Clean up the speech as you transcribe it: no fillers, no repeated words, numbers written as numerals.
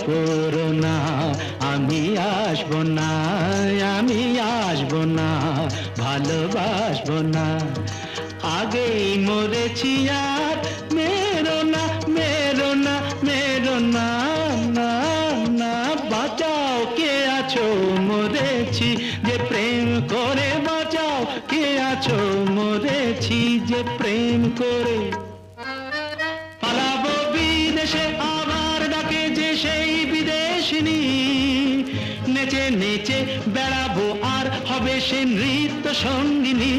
করো না, আমি আসবো না, আমি আসবো না, ভালোবাসবো না। আগেই মরেছি আর মেরো না, মেরো না, মেরো না, না না, বাঁচাও কে আছো, মরেছি যে প্রেম করে, বাঁচাও কে আছো, মরেছি যে প্রেম করে। পালাবো বিদেশে আবার ডাকে যে সেই বিদেশিনী, নেচে নেচে বেড়াবো আর হবে সে নৃত্য সঙ্গিনী।